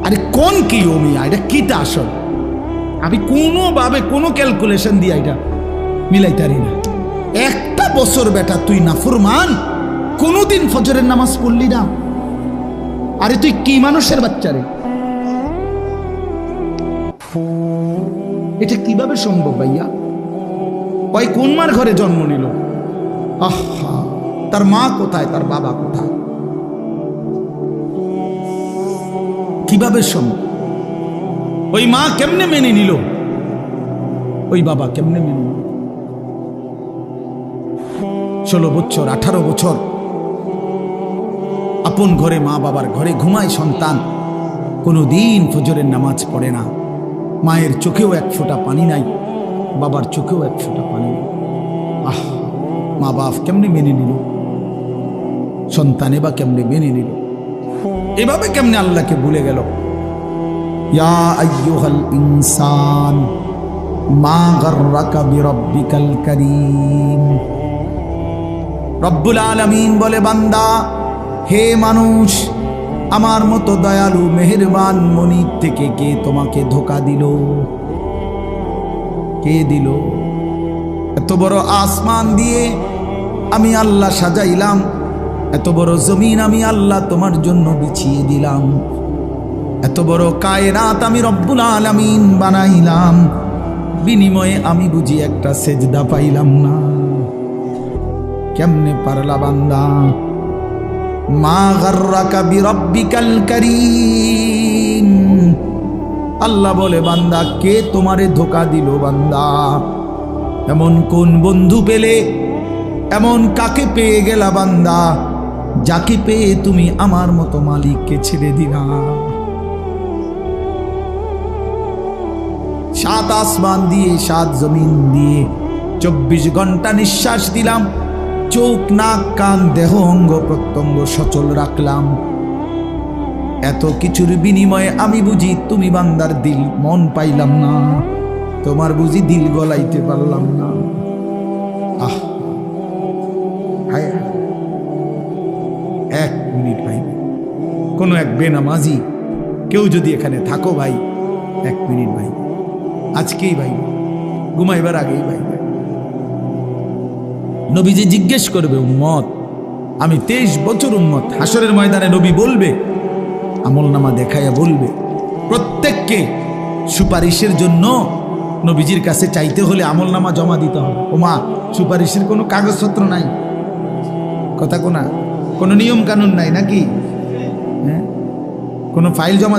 আরে কোন কি ও মিয়া, এটা কিটা আসল? আমি কোনোভাবে কোনো ক্যালকুলেশন দিয়ে এটা মিলাইতারি না। একটা বছর বেটা তুই নাফরমান, কোনোদিন ফজরের নামাজ পড়লি না? আরে তুই কি মানুষের বাচ্চা রে? এটা কিভাবে সম্ভব ভাইয়া? ওই কোন মার ঘরে জন্ম নিল? আহা, তার মা কোথায়, তার বাবা কোথায়? কিভাবে সম্ভব? ওই মা কেমনে মেনে নিল? ওই বাবা কেমনে মেনে নিল? 16 বছর 18 বছর আপন ঘরে মা বাবার ঘরে ঘুমায় সন্তান, কোনোদিন ফজরের নামাজ পড়ে না। মায়ের চোখেও এক ফোঁটা পানি নাই, বাবার চোখেও এক ফোঁটা পানি নাই। আহ, মা বাপ কেমনে মেনে নিল? সন্তানে বা কেমনে মেনে নিল? এভাবে কেমনে আল্লাহকে ভুলে গেল? ইয়া আইয়ুহাল ইনসান মা গাররাকা বিরাব্বিকাল কারীম। রব্বুল আলামিন বলে, বান্দা, হে মানুষ, আমার মতো দয়ালু মেহেরবান মনিব থেকে কে তোমাকে ধোঁকা দিল? কে দিল? এত বড় আসমান দিয়ে আমি আল্লাহ সাজাইলাম, এত বড় জমিন আমি আল্লাহ তোমার জন্য বিছিয়ে দিলাম, এত বড় কায়নাত আমি রব্বুল আলামিন বানাইলাম, বিনিময়ে আমি বুঝি একটা সেজদা পাইলাম না? কেমনে পারলা বান্দা? মা গাররাকা বিরাব্বিকাল কারীম। আল্লাহ বলে, বান্দা, কে তোমারে ধোঁকা দিল? বান্দা, এমন কোন বন্ধু পেলে, এমন কাকে পেয়ে গেলা বান্দা, যাকে পেয়ে তুমি আমার মতো মালিককে ছেড়ে দিলা? 7 আসমান দিয়ে 7 জমিন দিয়ে 24 ঘন্টা নিঃশ্বাস দিলাম, চোখ নাক কান দেহ অঙ্গ প্রত্যঙ্গ সচল রাখলাম। এত কিছুর বিনিময়ে আমি বুঝি তুমি বান্দার দিল মন পাইলাম না, তোমার বুঝি দিল গলাইতে পারলাম না। আহ, হায়, 1 মিনিট ভাই, কোনো এক বেনামাজি কেউ যদি এখানে থাকো ভাই, 1 মিনিট ভাই, আজকেই ভাই, ঘুমাইবার আগেই ভাই, নবীজি জিজ্ঞেস করবে, উম্মত, আমি 23 বছর উম্মত, হাসরের ময়দানে নবী বলবে, আমলনামা দেখাইয়া বলবে, প্রত্যেককে সুপারিশের জন্য নবীজির কাছে চাইতে হলে আমলনামা জমা দিতে হবে। ওমা, সুপারিশের কোনো কাগজপত্র নাই, কথা কোনা, কোনো নিয়ম কানুন নাই নাকি? হ্যাঁ, কোনো ফাইল জমা